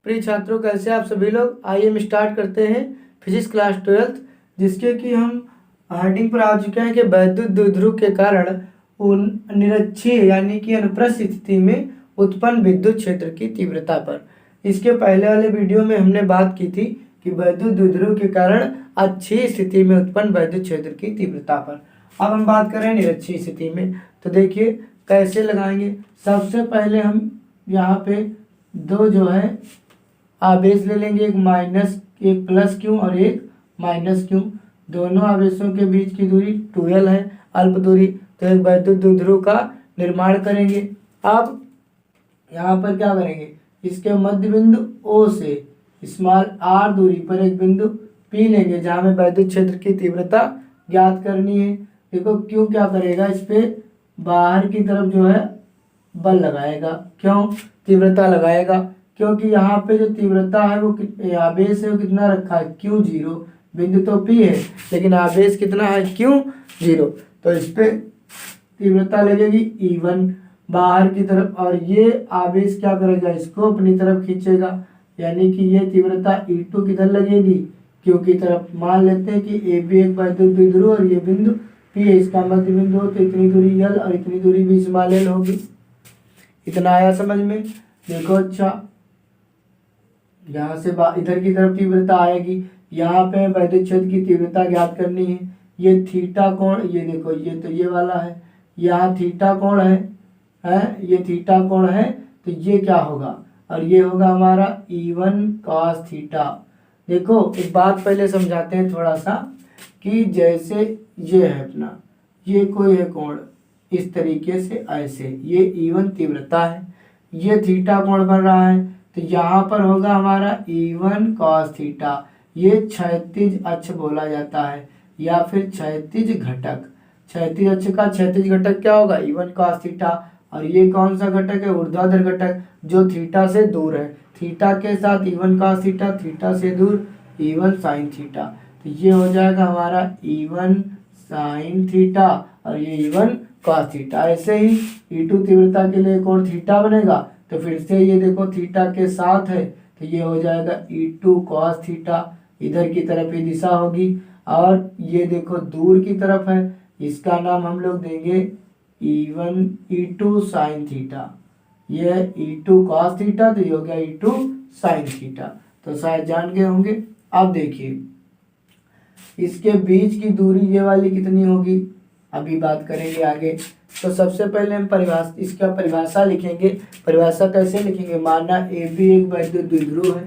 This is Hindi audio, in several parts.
प्रिय छात्रों, कैसे आप सभी लोग। आइए हम स्टार्ट करते हैं फिजिक्स क्लास 12th, जिसके कि हम हेडिंग पर आ चुके हैं कि वैद्युत द्विध्रुव के कारण निरक्षीय यानी कि अनुप्रस्थ स्थिति में उत्पन्न विद्युत क्षेत्र की तीव्रता पर। इसके पहले वाले वीडियो में हमने बात की थी कि वैद्युत द्विध्रुव के कारण अक्षीय स्थिति में उत्पन्न वैद्युत क्षेत्र की तीव्रता पर। अब हम बात करें निरक्षीय स्थिति में, तो देखिए कैसे लगाएंगे। सबसे पहले हम यहाँ पे दो जो है आवेश ले लेंगे, एक प्लस क्यू और एक माइनस क्यू। दोनों आवेशों के बीच की दूरी 2l है, अल्प दूरी। तो एक वैद्युत द्विध्रुव का निर्माण करेंगे। अब यहाँ पर क्या करेंगे, इसके मध्य बिंदु O से स्मॉल r दूरी पर एक बिंदु P लेंगे, जहाँ में वैद्युत क्षेत्र की तीव्रता ज्ञात करनी है। देखो क्यों क्या करेगा, इस पे बाहर की तरफ जो है बल लगाएगा। क्यों तीव्रता लगाएगा, क्योंकि यहाँ पे जो तीव्रता है वो आवेश है वो कितना रखा है, Q0। बिंदु तो P है लेकिन आवेश कितना है, Q0। तो इस पे तीव्रता लगेगी E1 बाहर की तरफ, और ये आवेश क्या करेगा, इसको अपनी तरफ खींचेगा। यानी कि ये तीव्रता E2 किधर लगेगी, Q की तरफ। मान लेते हैं कि AB एक वैद्युत द्विध्रुव और ये बिंदु P है, इसका मध्य बिंदु हो, तो इतनी दूरी L और इतनी दूरी भी स्मॉल l होगी। इतना आया समझ में। देखो अच्छा, यहाँ से इधर की तरफ तीव्रता आएगी। यहाँ पे वैद्युत क्षेत्र की तीव्रता ज्ञात करनी है। ये थीटा कोण, ये देखो ये तो ये वाला है, यहाँ थीटा कोण है ये थीटा कोण है, तो ये क्या होगा, और ये होगा हमारा E1 cos थीटा। देखो एक बात पहले समझाते हैं थोड़ा सा, कि जैसे ये है अपना, ये कोई है कोण इस तरीके से, ऐसे ये E1 तीव्रता है, ये थीटा कोण बन रहा है, तो यहाँ पर होगा हमारा E1 cos थीटा। ये क्षैतिज अक्ष बोला जाता है, या फिर क्षैतिज घटक। क्षैतिज अक्ष का क्षैतिज घटक क्या होगा, E1 cos थीटा। और ये कौन सा घटक है, ऊर्ध्वाधर घटक, जो थीटा से दूर है। थीटा के साथ E1 cos थीटा, थीटा से दूर E1 sin थीटा। तो ये हो जाएगा हमारा E1 sin थीटा और ये E1 cos थीटा। ऐसे ही E2 तीव्रता के लिए कोण थीटा बनेगा, तो फिर से ये देखो थीटा के साथ है, तो ये हो जाएगा E2 cos थीटा। इधर की तरफ ये दिशा होगी, और ये देखो दूर की तरफ है, इसका नाम हम लोग देंगे E2 sin थीटा। ये E2 cos थीटा, तो ये हो गया E2 sin थीटा। तो शायद जान गए होंगे। अब देखिए इसके बीच की दूरी ये वाली कितनी होगी, अभी बात करेंगे आगे। तो सबसे पहले हम इसका परिभाषा लिखेंगे। परिभाषा कैसे लिखेंगे, माना AB एक वैद्युत द्विध्रुव है,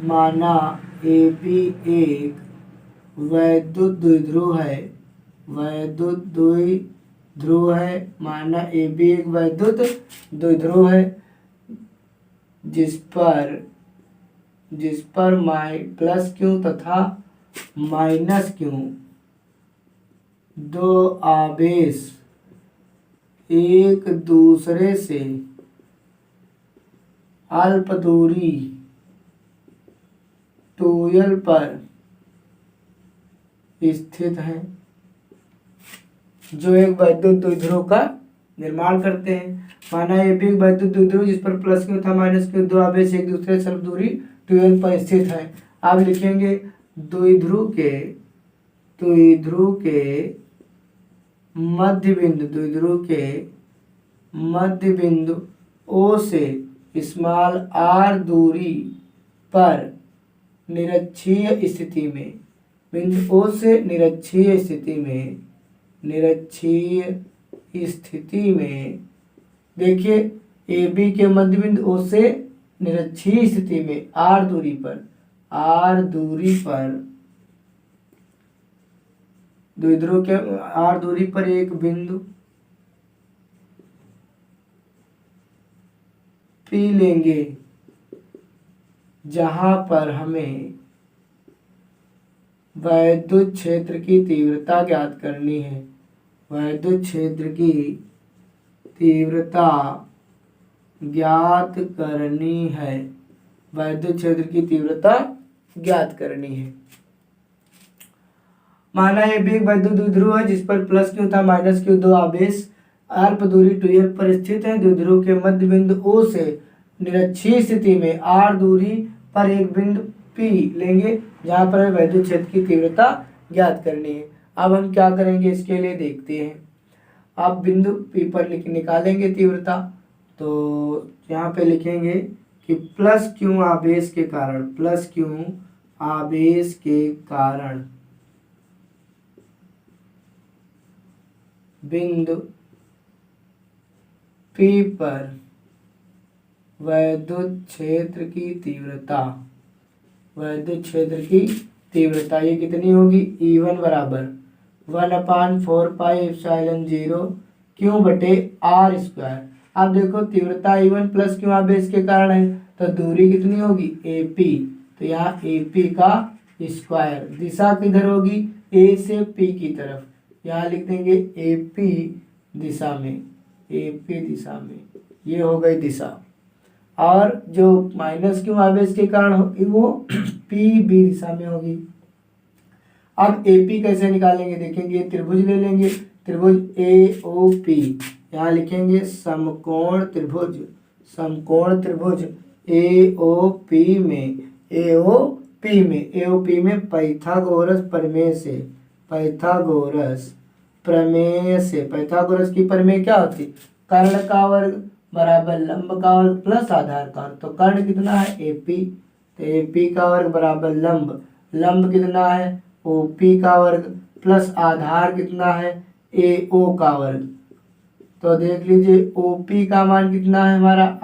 माना AB एक वैद्युत द्विध्रुव है, वैद्युत द्विध्रुव है, माना AB एक वैद्युत द्विध्रुव है, जिस पर प्लस क्यू तथा माइनस क्यू दो आवेश एक दूसरे से अल्प दूरी 2l पर स्थित हैं, जो एक वैद्युत द्विध्रुव का निर्माण करते हैं। माना ये भी एक वैद्युत द्विध्रुव जिस पर प्लस क्यू था माइनस क्यू दो आवेश एक दूसरे से अल्प दूरी 2l पर स्थित है। आप लिखेंगे द्विध्रुव के मध्य बिंदु O से स्मॉल r दूरी पर निरक्षीय स्थिति में, बिंदु O से निरक्षीय स्थिति में देखिए AB के मध्य बिंदु O से निरक्षीय स्थिति में r दूरी पर द्विध्रुव के r दूरी पर एक बिंदु P लेंगे, जहां पर हमें वैद्युत क्षेत्र की तीव्रता ज्ञात करनी है। वैद्युत क्षेत्र की तीव्रता ज्ञात करनी है, वैद्युत क्षेत्र की तीव्रता ज्ञात करनी है। माना ये भी एक वैद्युत द्विध्रुव है जिस पर प्लस क्यू था माइनस क्यू दो आवेश अल्प दूरी 2l पर स्थित है। द्विध्रुव के मध्य बिंदु O से निरक्षीय स्थिति में r दूरी पर एक बिंदु P लेंगे जहाँ पर हमें वैद्युत क्षेत्र की तीव्रता ज्ञात करनी है। अब हम क्या करेंगे इसके लिए देखते हैं। आप बिंदु P पर निकालेंगे तीव्रता, तो यहाँ पे लिखेंगे कि प्लस Q आवेश के कारण, प्लस Q आवेश के कारण बिंदु P पर वैद्युत क्षेत्र की तीव्रता, वैद्युत क्षेत्र की तीव्रता ये कितनी होगी, E1 बराबर 1/4πε0 Q बटे R स्क्वायर। अब देखो तीव्रता E1 प्लस Q आवेश के कारण है, तो दूरी कितनी होगी AP, तो यहाँ AP का स्क्वायर। दिशा किधर होगी, A से P की तरफ, यहाँ लिख देंगे AP दिशा में, AP दिशा में, ये हो गई दिशा। और जो माइनस Q आवेश के कारण होगी वो PB दिशा में होगी। अब AP कैसे निकालेंगे देखेंगे, त्रिभुज ले लेंगे, त्रिभुज AOP, यहाँ लिखेंगे समकोण त्रिभुज, समकोण त्रिभुज AOP में, AOP में पाइथागोरस प्रमेय से, पाइथागोरस प्रमेय से, पाइथागोरस की प्रमेय क्या होती, कर्ण का वर्ग बराबर लंब का वर्ग प्लस आधार का वर्ग। तो कर्ण कितना है AP, तो AP का वर्ग बराबर लंब, लंब कितना है OP का वर्ग प्लस आधार कितना है AO का वर्ग। तो देख लीजिए OP का मान कितना है हमारा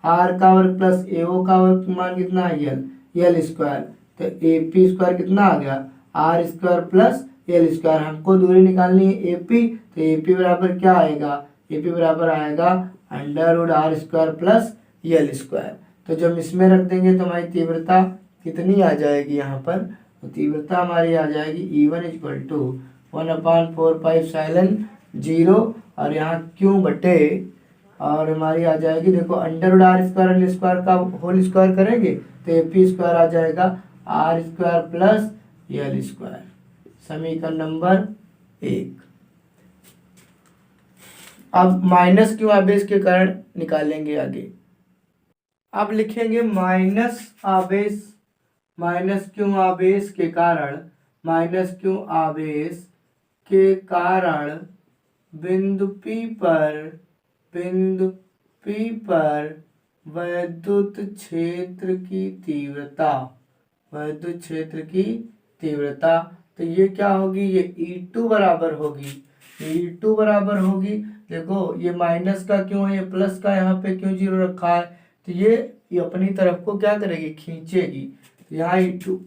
R का वर्ग प्लस AO का वर्ग मान कितना है L स्क्वायर। तो AP स्क्वायर कितना आ गया R square plus L square. हमको दूरी निकालनी है AP, तो AP बराबर क्या आएगा, AP बराबर आएगा √R square plus L square. तो जब इसमें रख देंगे तो हमारी तीव्रता कितनी आ जाएगी, यहाँ पर तो तीव्रता हमारी आ जाएगी E1 = 1/4πε0 और यहाँ Q बटे, और हमारी आ जाएगी देखो √R स्क्वायर L स्क्वायर का होल स्क्वायर करेंगे तो AP स्क्वायर आ जाएगा R square plus L square. समीकरण नंबर 1। अब माइनस Q आवेश के कारण निकालेंगे आगे। अब लिखेंगे माइनस Q आवेश के कारण, माइनस Q आवेश के कारण बिंदु P पर वैद्युत क्षेत्र की तीव्रता, वैद्युत क्षेत्र की तीव्रता, तो ये क्या होगी, ये E2 बराबर होगी, E2 बराबर होगी। देखो ये माइनस का क्यों है, ये प्लस का यहाँ पे क्यों 0 रखा है, तो ये अपनी तरफ को क्या करेगी, खींचेगी। तो यहाँ E2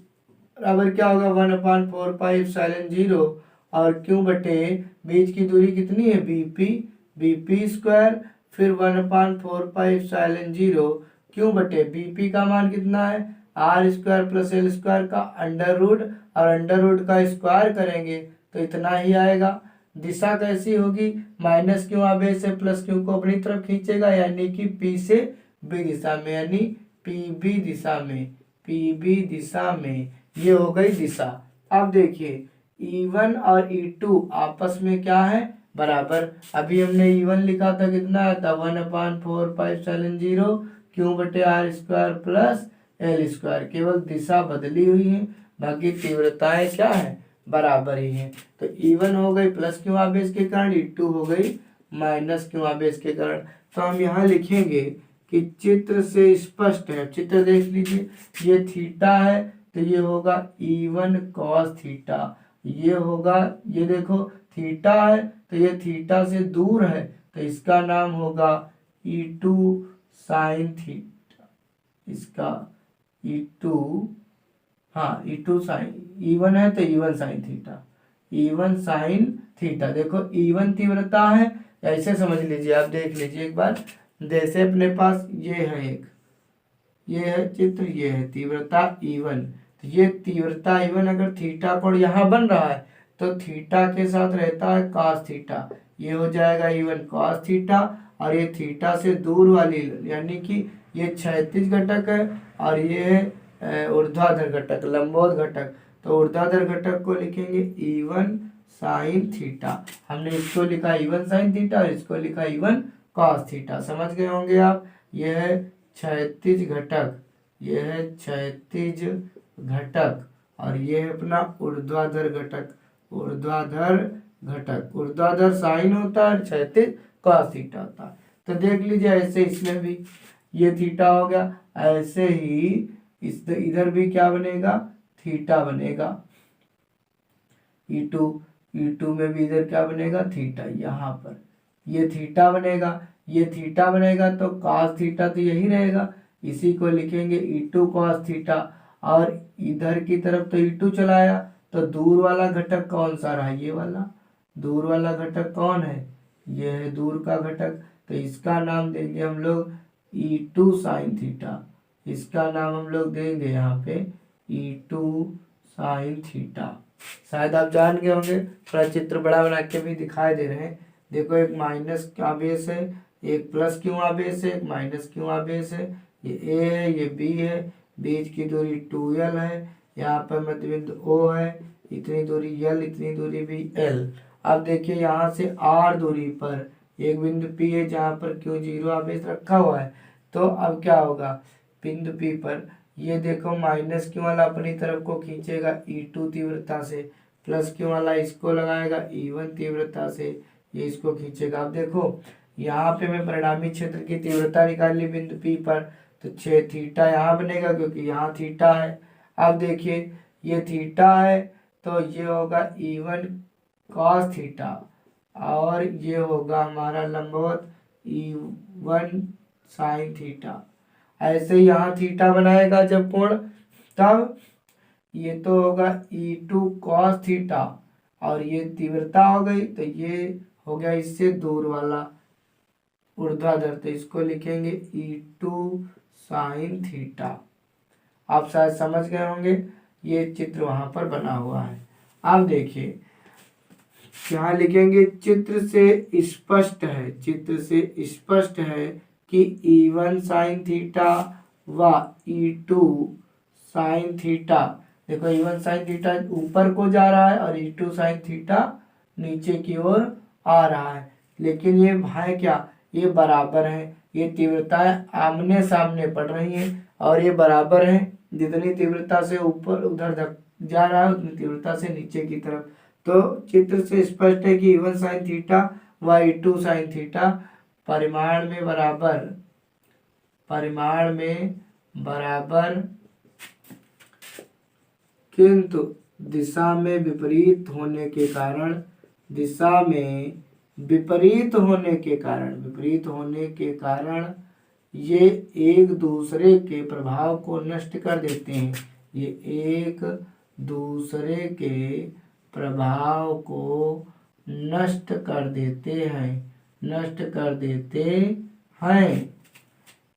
बराबर क्या होगा 1/4πε0 और Q बटे बीच की दूरी कितनी है BP स्क्वायर, फिर 1/4πε0 Q बटे BP का मान कितना है R square plus L square का √ और √ का स्क्वायर करेंगे तो इतना ही आएगा। दिशा कैसी होगी, माइनस Q आवेश से प्लस Q को अपनी तरफ खींचेगा, यानी कि P से B दिशा में, यानी PB दिशा में, PB दिशा में, ये हो गई दिशा। अब देखिए E1 और E2 आपस में क्या है, बराबर। अभी हमने E1 लिखा था कितना था 1/4πε0 Q बटे R square plus L square, केवल दिशा बदली हुई है, बाकी तीव्रताएं क्या है, बराबर ही है। तो E1 हो गई प्लस Q आवेश के कारण, E2 हो गई माइनस Q आवेश के कारण। तो हम यहाँ लिखेंगे कि चित्र से स्पष्ट है, चित्र देख लीजिए, ये थीटा है तो ये होगा E1 cos थीटा, ये होगा, ये देखो थीटा है तो ये थीटा से दूर है तो इसका नाम होगा E2 sin थीटा, इसका E2, हाँ E2 sin, E1 है तो E1 sin theta, E1 sin theta. देखो E1 तीव्रता है, ऐसे समझ लीजिए, आप देख लीजिए एक बार, जैसे अपने पास ये है एक, ये है चित्र, ये है तीव्रता E1, तो ये तीव्रता E1 अगर थीटा कोण यहाँ बन रहा है तो थीटा के साथ रहता है cos थीटा, ये हो जाएगा E1 cos थीटा, और ये थीटा से दूर वाली, यानी कि ये क्षैतिज घटक है और ये है ऊर्ध्वाधर घटक, लंबवत घटक। तो ऊर्ध्वाधर घटक को लिखेंगे E1 sin थीटा, हमने इसको लिखा E1 sin थीटा और इसको लिखा E1 cos थीटा, समझ गए होंगे आप। यह है क्षैतिज घटक, ये है क्षैतिज घटक, और ये है अपना ऊर्ध्वाधर घटक, ऊर्ध्वाधर घटक। ऊर्ध्वाधर साइन होता है, क्षैतिज कॉस थीटा होता है। तो देख लीजिए ऐसे इसमें भी ये थीटा हो गया, ऐसे ही इस इधर भी क्या बनेगा, थीटा बनेगा। E2 में भी इधर क्या बनेगा, थीटा। यहाँ पर ये थीटा बनेगा, ये थीटा बनेगा तो cos थीटा तो यही रहेगा, इसी को लिखेंगे E2 cos थीटा। और इधर की तरफ तो E2 चलाया, तो दूर वाला घटक कौन सा रहा, ये वाला। दूर वाला घटक कौन है, ये है दूर का घटक। तो इसका नाम देंगे हम लोग E2 sin थीटा, इसका नाम हम लोग देंगे यहाँ पे E2 sin थीटा। शायद आप जान गए होंगे, थोड़ा चित्र बड़ा बना के भी दिखाई दे रहे हैं। देखो एक माइनस का आवेश है, एक प्लस क्यों आवेश है, एक माइनस क्यों आवेश है। ये ए है, ये बी है, बीच की दूरी 2l है, यहाँ पर मध्य बिंदु O है, इतनी दूरी l, इतनी दूरी भी l। अब देखिए यहाँ से r दूरी पर एक बिंदु P है जहाँ पर Q0 आवेश रखा हुआ है। तो अब क्या होगा, बिंदु P पर ये देखो माइनस क्यू वाला अपनी तरफ को खींचेगा E2 तीव्रता से, प्लस क्यू वाला इसको लगाएगा E1 तीव्रता से, ये इसको खींचेगा। अब देखो यहाँ पे मैं परिणामी क्षेत्र की तीव्रता निकाल ली बिंदु P पर, तो 6 थीटा यहाँ बनेगा क्योंकि यहाँ थीटा है। अब देखिए ये थीटा है तो ये होगा E1 cos थीटा, और ये होगा हमारा लंबवत E1 sin थीटा। ऐसे ही यहाँ थीटा बनाएगा जब कोण, तब ये तो होगा E2 cos थीटा, और ये तीव्रता हो गई तो ये हो गया इससे दूर वाला ऊर्ध्वाधर, तो इसको लिखेंगे E2 sin थीटा। आप शायद समझ गए होंगे, ये चित्र वहां पर बना हुआ है। अब देखिए क्या लिखेंगे, चित्र से स्पष्ट है, चित्र से स्पष्ट है कि E1 sin थीटा व E2 sin थीटा, देखो E1 sin थीटा ऊपर को जा रहा है और E2 sin थीटा नीचे की ओर आ रहा है, लेकिन ये है क्या, ये बराबर है। ये तीव्रताएं आमने सामने पड़ रही हैं और ये बराबर है, जितनी तीव्रता से ऊपर उधर जा रहा है उतनी तीव्रता से नीचे की तरफ। तो चित्र से स्पष्ट है कि E1 sin थीटा व E2 sin थीटा परिमाण में बराबर किंतु दिशा में विपरीत होने के कारण ये एक दूसरे के प्रभाव को नष्ट कर देते हैं। ये एक दूसरे के प्रभाव को नष्ट कर देते हैं।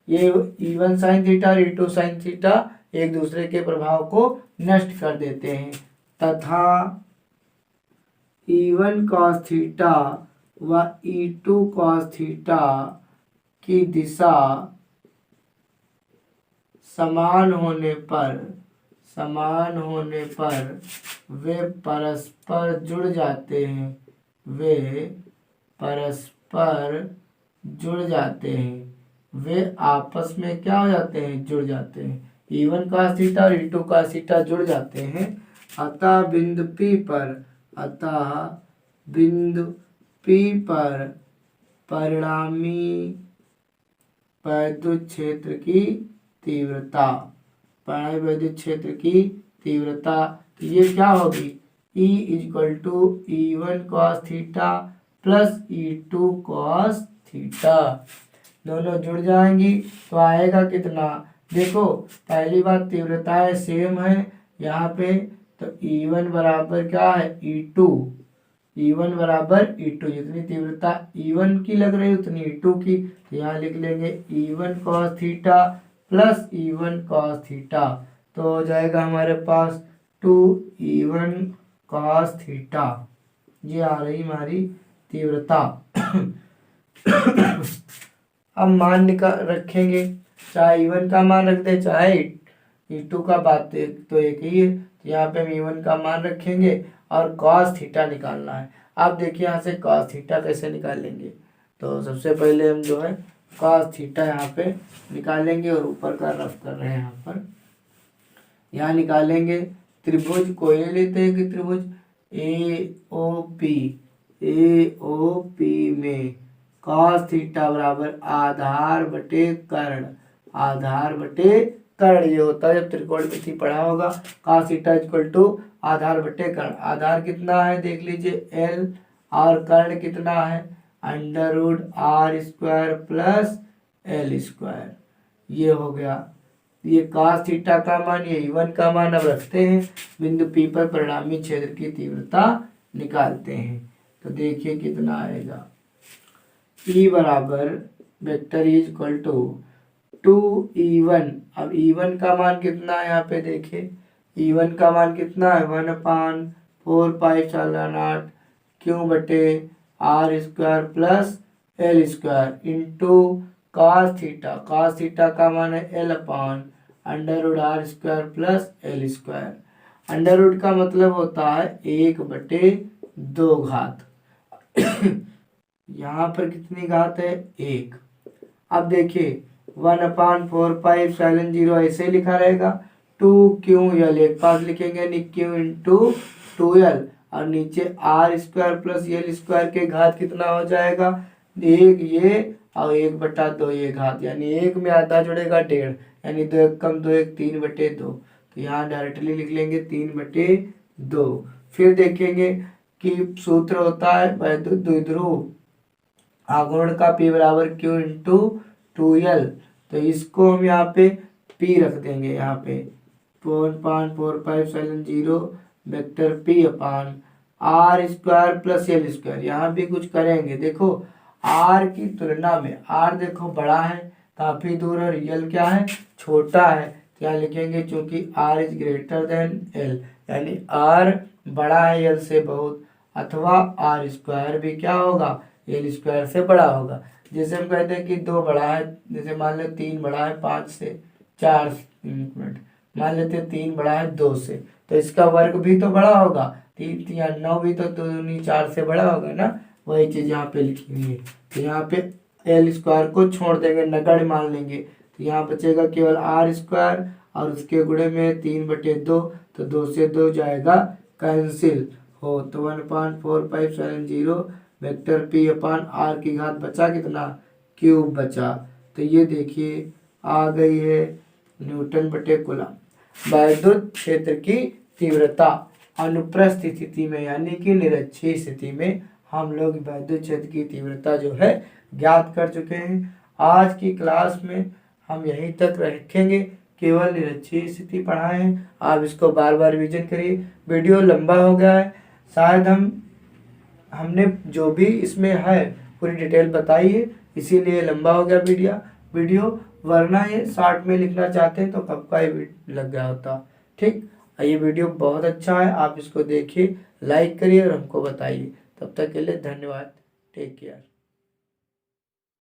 ये E1 sin थीटा और E2 sin थीटा एक दूसरे के प्रभाव को नष्ट कर देते हैं, तथा E1 cos थीटा व E2 cos थीटा की दिशा समान होने पर वे परस्पर जुड़ जाते हैं, वे आपस में क्या हो जाते हैं, जुड़ जाते हैं। E1 cos थीटा और E2 cos थीटा जुड़ जाते हैं। अतः बिंदु P पर परिणामी वैद्युत क्षेत्र की तीव्रता, तो ये क्या होगी, E = E1 cos theta plus E2 cos theta, दोनों जुड़ जाएंगी तो आएगा कितना, देखो पहली बात तीव्रताएं सेम है यहाँ पे, तो E1 बराबर क्या है, E1 बराबर E2, जितनी तीव्रता E1 की लग रही है उतनी E2 की, तो यहाँ लिख लेंगे E1 cos theta plus E1 cos theta, तो हो जाएगा हमारे पास 2E1 cos थीटा। ये आ रही हमारी तीव्रता। अब मान रखेंगे, चाहे E1 का मान रख दे चाहे E2 का, बात तो एक ही है। तो यहाँ पे हम E1 का मान रखेंगे और cos थीटा निकालना है। अब देखिए यहाँ से cos थीटा कैसे निकाल लेंगे, तो सबसे पहले हम जो है cos थीटा यहाँ पे निकालेंगे और ऊपर का रफ कर रहे हैं यहाँ पर। यहाँ निकालेंगे त्रिभुज, कोई ले लेते हैं कि त्रिभुज AOP में cos थीटा बराबर आधार बटे कर्ण, आधार बटे कर्ण ये होता है जब त्रिकोणमिति पढ़ा होगा। cos थीटा इक्वल टू आधार बटे कर्ण, आधार कितना है देख लीजिए L और कर्ण कितना है √r² प्लस L²। ये हो गया, ये cos थीटा का मान, ये E1 का मान अब रखते हैं, बिंदु P पर परिणामी क्षेत्र की तीव्रता निकालते हैं। तो देखिए कितना आएगा, E बराबर vector E equal to 2E1। अब E1 का मान कितना है यहाँ पे देखिए, E1 का मान कितना है 1/4π0 क्यों बटे r² plus L² into cos theta, cos theta का मान है L/√r² plus L²। Under root का मतलब होता है 1/2 घात। यहाँ पर कितनी घात है 1। अब देखिए 1/4π0 ऐसे लिखा रहेगा, 2ql एक पास लिखेंगे यानी q इंटू 2l और नीचे r² प्लस L² के घात कितना हो जाएगा 1 ये और 1/2 ये घात, यानी 1 में आधा जुड़ेगा 1.5 यानी 2 1 कम 2 1 3/2। तो यहाँ डायरेक्टली लिख लेंगे 3/2। फिर देखेंगे कि सूत्र होता है वैद्युत द्विध्रुव आघूर्ण का P बराबर Q इंटू 2l। तो इसको हम यहाँ पे P रख देंगे, यहाँ पे 4/4π0 वेक्टर P अपान r² प्लस L²। यहाँ भी कुछ करेंगे, देखो r की तुलना में r देखो बड़ा है काफी दूर और L क्या है छोटा है, क्या लिखेंगे चूंकि r is greater than L यानी r बड़ा है L से बहुत, अथवा r² भी क्या होगा L² से बड़ा होगा। जैसे हम कहते हैं कि 2 बड़ा है, जैसे मान लो 3 बड़ा है 5 से, 4 मिनट मान लेते हैं 3 बड़ा है 2 से, तो इसका वर्ग भी तो बड़ा होगा, 3 3 9 भी तो 2 4 से बड़ा होगा ना, वही चीज यहाँ पे लिखी हुई है। तो यहाँ पे L² को छोड़ देंगे, नगण्य मान लेंगे, तो यहाँ बचेगा केवल r² और उसके गुणे में 3/2, तो 2 से 2 जाएगा कैंसिल हो, तो 1/4π0 वेक्टर P अपान r की घात बचा कितना क्यूब बचा। तो ये देखिए आ गई है न्यूटन बटे कूलम। वैद्युत क्षेत्र की तीव्रता अनुप्रस्थ स्थिति में यानी कि निरक्षीय स्थिति में हम लोग वैद्युत क्षेत्र की तीव्रता जो है ज्ञात कर चुके हैं। आज की क्लास में हम यहीं तक रखेंगे, केवल निरक्षीय स्थिति पढ़ाए हैं, आप इसको बार बार रिवीजन करिए। वीडियो लंबा हो गया है, शायद हमने जो भी इसमें है पूरी डिटेल बताई है, इसीलिए लंबा हो गया वीडियो, वरना ये शॉर्ट में लिखना चाहते हैं तो कब का ये लग गया होता। ठीक, ये वीडियो बहुत अच्छा है, आप इसको देखिए, लाइक करिए और हमको बताइए। तब तक के लिए धन्यवाद, टेक केयर।